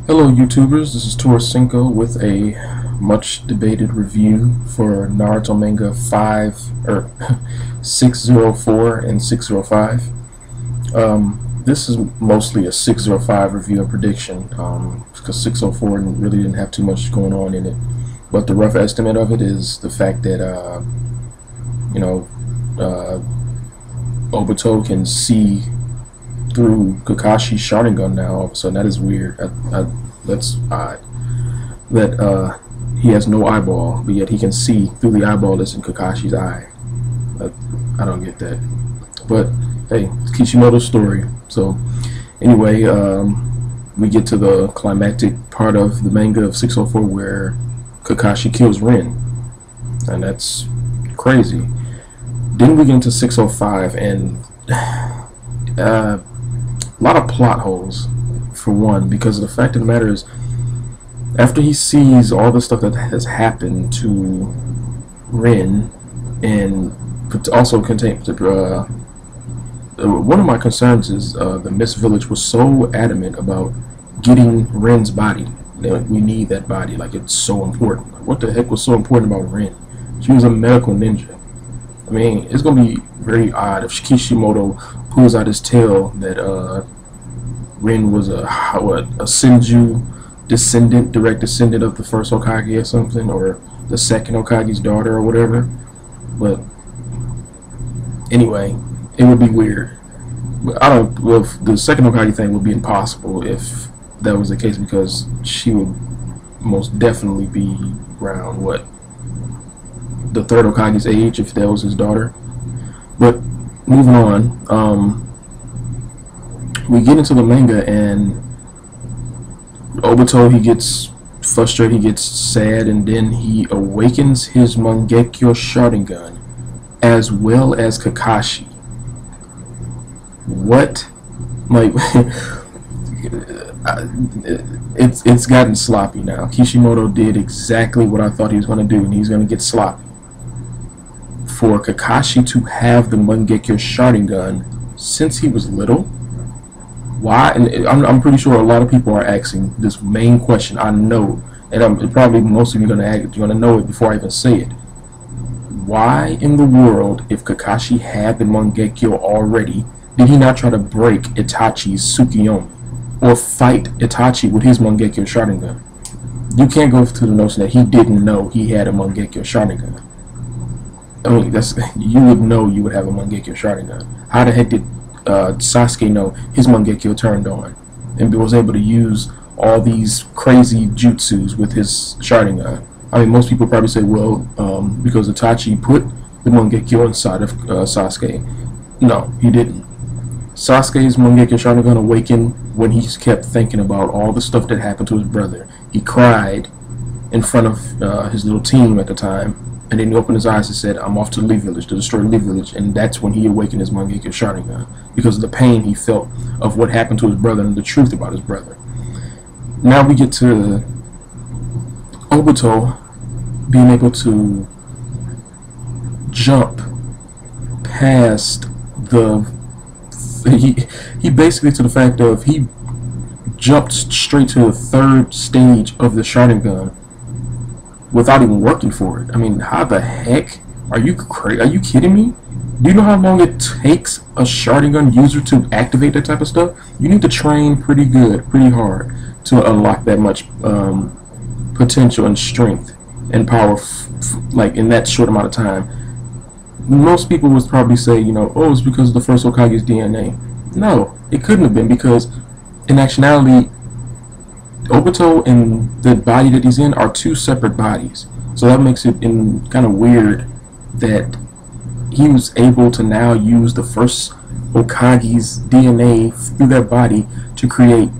Hello YouTubers, this is Torcinco with a much debated review for Naruto Manga 5 or 604 and 605. This is mostly a 605 review and prediction because 604 really didn't have too much going on in it. But the rough estimate of it is the fact that you know Obito can see through Kakashi's Sharingan now. All of a sudden, that is weird. That's odd. That he has no eyeball, but yet he can see through the eyeball that's in Kakashi's eye. I don't get that. But hey, it's Kishimoto's story. So anyway, we get to the climactic part of the manga of 604 where Kakashi kills Rin, and that's crazy. Then we get into 605 and a lot of plot holes, for one, because the fact of the matter is, after he sees all the stuff that has happened to Rin, and also contain one of my concerns is the Mist Village was so adamant about getting Rin's body. Like, we need that body, like it's so important. What the heck was so important about Rin? She was a medical ninja. I mean, it's gonna be very odd if Kishimoto pulls out his tail that Rin was a Senju descendant, direct descendant of the first Hokage or something, or the second Hokage's daughter or whatever. But anyway, it would be weird. But I don't. Well, the second Hokage thing would be impossible if that was the case, because she would most definitely be around what, the third Hokage's age, if that was his daughter. But moving on, we get into the manga, and Obito, he gets frustrated, he gets sad, and then he awakens his Mangekyo Sharingan as well as Kakashi. What? Like, it's gotten sloppy now. Kishimoto did exactly what I thought he was going to do, and he's going to get sloppy. For Kakashi to have the Mangekyo Sharingan since he was little, why? And I'm pretty sure a lot of people are asking this main question. I know, and probably most of you are going to know it before I even say it. Why in the world, if Kakashi had the Mangekyo already, did he not try to break Itachi's Tsukiyomi or fight Itachi with his Mangekyo Sharingan? You can't go to the notion that he didn't know he had a Mangekyo Sharingan. I mean, you would know you would have a Mangekyo Sharingan. How the heck did Sasuke know his Mangekyo turned on and was able to use all these crazy jutsus with his Sharingan? I mean, most people probably say, well, because Itachi put the Mangekyo inside of Sasuke. No, he didn't. Sasuke's Mangekyo Sharingan awakened when he kept thinking about all the stuff that happened to his brother. He cried in front of his little team at the time, and then he opened his eyes and said, I'm off to Leaf Village, to destroy Leaf Village. And that's when he awakened his Mangekyo Sharingan, because of the pain he felt of what happened to his brother and the truth about his brother. Now we get to Obito being able to jump past he basically, to the fact of, he jumped straight to the third stage of the Sharingan without even working for it. I mean, how the heck? Are you crazy? Are you kidding me? Do you know how long it takes a Sharingan user to activate that type of stuff? You need to train pretty good, pretty hard, to unlock that much potential and strength and power, like in that short amount of time. Most people would probably say, oh, it's because of the first Hokage's DNA. No, it couldn't have been, because in actuality, Obito and the body that he's in are two separate bodies. So that makes it kind of weird that he was able to now use the first Hokage's DNA through that body to create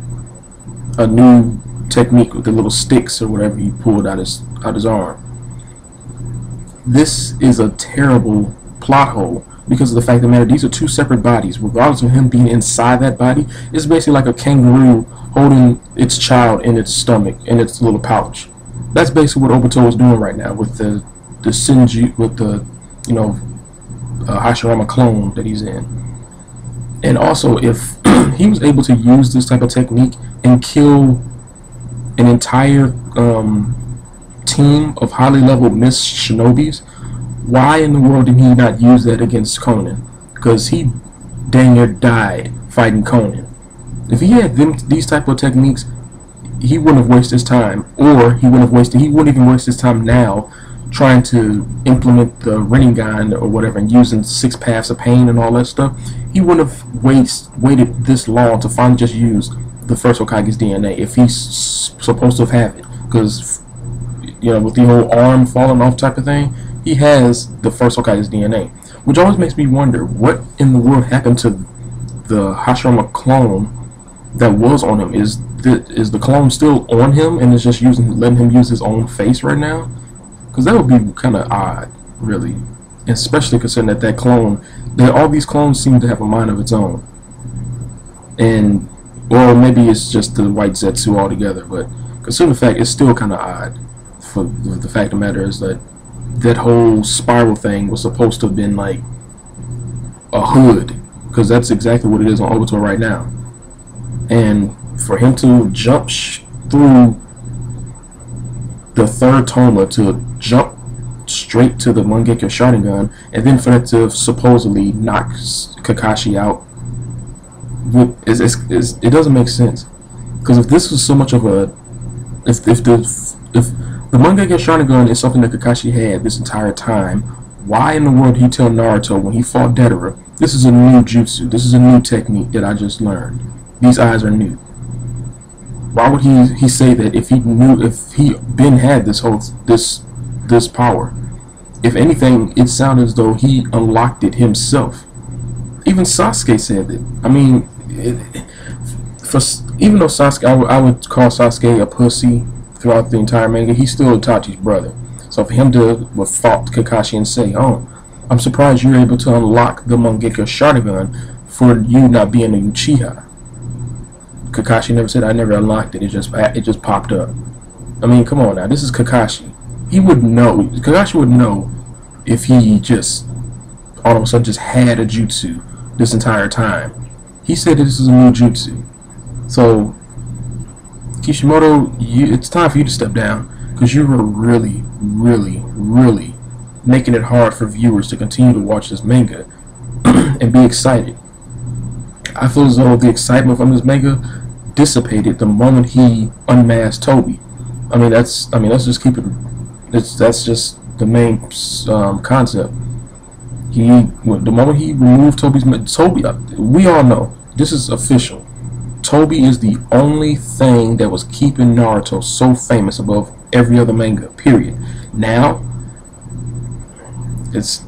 a new technique with the little sticks or whatever he pulled out his arm. This is a terrible plot hole, because of the fact of the matter, these are two separate bodies. Regardless of him being inside that body, it's basically like a kangaroo holding its child in its stomach, in its little pouch. That's basically what Obito is doing right now with the Senju, with the Hashirama clone that he's in. And also, if he was able to use this type of technique and kill an entire team of highly leveled Miss Shinobis, why in the world did he not use that against Conan? Because he dang near died fighting Conan. If he had these type of techniques, he wouldn't have wasted his time, or he wouldn't even waste his time now trying to implement the Rinnegan or whatever and using 6 paths of pain and all that stuff. He wouldn't have waited this long to finally just use the first Hokage's DNA if he's supposed to have it. Because, with the whole arm falling off type of thing, he has the first Hokage's DNA. Which always makes me wonder, what in the world happened to the Hashirama clone that was on him? Is the clone still on him and is just letting him use his own face right now? Because that would be kind of odd, really. Especially considering that clone, all these clones seem to have a mind of its own. And, or maybe it's just the white Zetsu altogether, but considering the fact, it's still kind of odd. For the fact of the matter is that whole spiral thing was supposed to have been like a hood, because that's exactly what it is on Obito right now. And for him to jump through the third Toma, to jump straight to the Mangekyo Sharingan, and then for that to supposedly knock Kakashi out, it doesn't make sense. Because if this was so much of a, if the Mangekyo Sharingan is something that Kakashi had this entire time, why in the world did he tell Naruto when he fought Deidara, this is a new jutsu, this is a new technique that I just learned, these eyes are new? Why would he say that if he been had this power? If anything, it sounded as though he unlocked it himself. Even Sasuke said it. I mean, even though Sasuke, I would call Sasuke a pussy throughout the entire manga, he's still Itachi's brother. So for him to fault Kakashi and say, "Oh, I'm surprised you're able to unlock the Mangekyo Sharingan for you not being a Uchiha." Kakashi never said, "I never unlocked it. It just popped up." I mean, come on now. This is Kakashi. He would know. Kakashi would know if he just all of a sudden just had a jutsu this entire time. He said that this is a new jutsu. So Kishimoto, it's time for you to step down, because you were really, really, really making it hard for viewers to continue to watch this manga and be excited. I feel as though the excitement from this manga dissipated the moment he unmasked Toby. Let's just keep it. That's just the main concept. The moment he removed Toby, we all know this is official. Toby is the only thing that was keeping Naruto so famous above every other manga. Period. Now, it's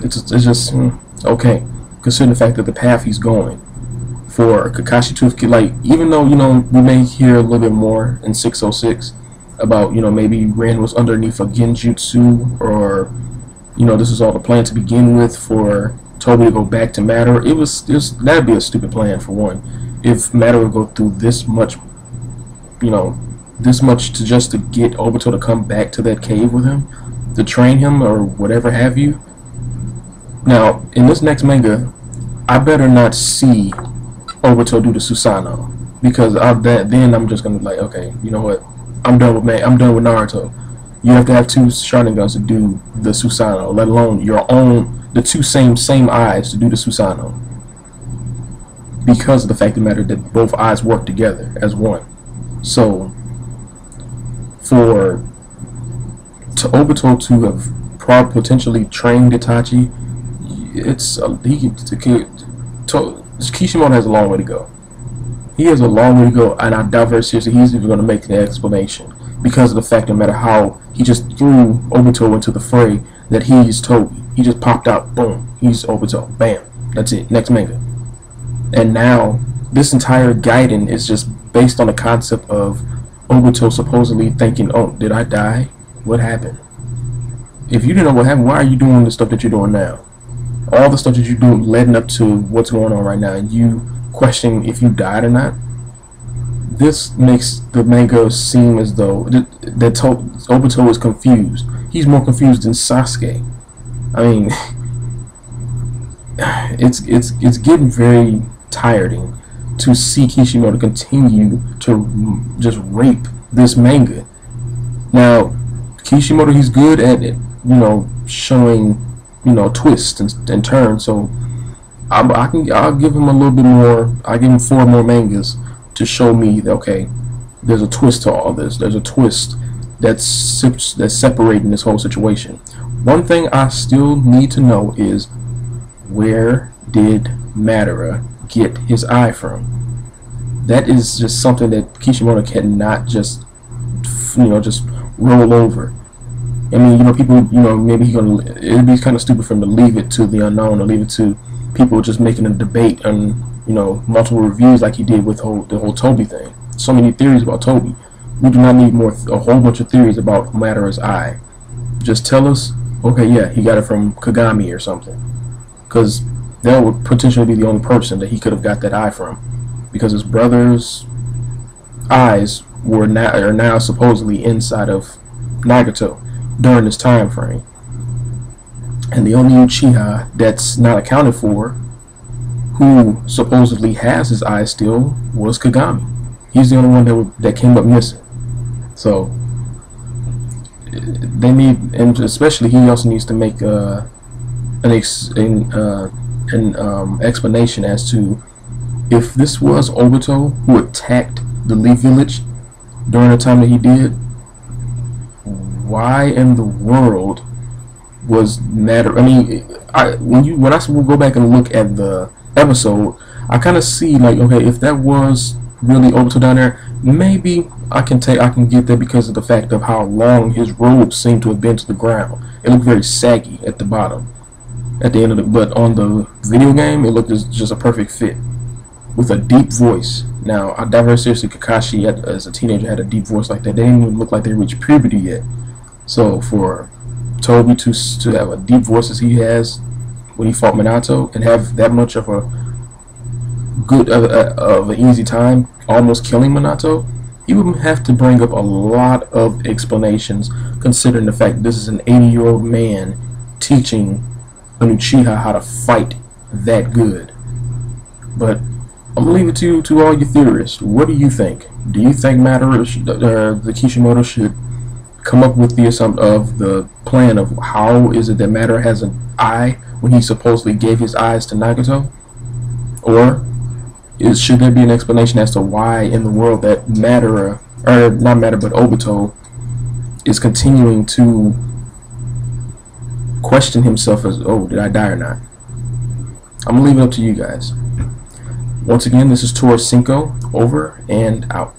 just okay, considering the fact that the path he's going for Kakashi to, like, even though we may hear a little bit more in 606 about maybe Ren was underneath a genjutsu, or this is all the plan to begin with for Toby to go back to Matter. That'd be a stupid plan, for one. If Matter would go through this much to just to get Obito to come back to that cave with him, to train him or whatever have you. Now, in this next manga, I better not see Obito do the Susanoo, because then I'm just gonna be like, okay, you know what? I'm done with Naruto. You have to have 2 Sharingans to do the Susanoo, let alone the 2 same eyes to do the Susanoo. Because of the fact of the matter that both eyes work together as one. So, for Obito to have potentially trained Itachi, Kishimoto has a long way to go. He has a long way to go, and I doubt very seriously he's even going to make the explanation, because of the fact that no matter how he just threw Obito into the fray, that he's Toby. He just popped out, boom, he's Obito, bam, that's it, next manga. And now this entire Gaiden is just based on the concept of Obito supposedly thinking, "Oh, did I die? What happened?" If you didn't know what happened, why are you doing the stuff that you're doing now? All the stuff that you're doing leading up to what's going on right now, and you questioning if you died or not. This makes the manga seem as though that Obito is confused. He's more confused than Sasuke. I mean, it's getting very tiring to see Kishimoto continue to just rape this manga. Now, Kishimoto, he's good at it, showing, twists and turns. So I'll give him a little bit more. I'll give him 4 more mangas to show me that, okay, there's a twist to all this. There's a twist that's separating this whole situation. One thing I still need to know is, where did Madara get his eye from? That is just something that Kishimoto cannot just roll over. I mean, people, maybe it'd be kind of stupid for him to leave it to the unknown, or leave it to people just making a debate on, multiple reviews like he did with the whole Toby thing. So many theories about Toby. We do not need a whole bunch of theories about Madara's eye. Just tell us, okay, yeah, he got it from Kagami or something, because that would potentially be the only person that he could have got that eye from, because his brother's eyes are now supposedly inside of Nagato during this time frame. And the only Uchiha that's not accounted for, who supposedly has his eye still, was Kagami. He's the only one that came up missing. So they need, and especially he also needs to make an explanation as to, if this was Obito who attacked the Leaf Village during the time that he did, why in the world was Madara? I mean, when I go back and look at the episode, I kind of see, like, okay, if that was really Obito down there, maybe I can get that because of the fact of how long his robe seemed to have been to the ground. It looked very saggy at the bottom, at the end of but on the video game, it looked just a perfect fit with a deep voice. Now, I doubt very seriously Kakashi as a teenager had a deep voice like that. They didn't even look like they reached puberty yet. So for Toby to have a deep voice as he has when he fought Minato, and have that much of an easy time almost killing Minato, he would have to bring up a lot of explanations, considering the fact this is an 80-year-old man teaching an Uchiha how to fight that good. But I'm gonna leave it to all you theorists. What do you think? Do you think the Kishimoto should come up with the plan of how is it that Madara has an eye when he supposedly gave his eyes to Nagato? Or should there be an explanation as to why in the world that Madara, or not Madara, but Obito, is continuing to question himself as, oh, did I die or not? I'm gonna leave it up to you guys. Once again, this is Tour 5, over and out.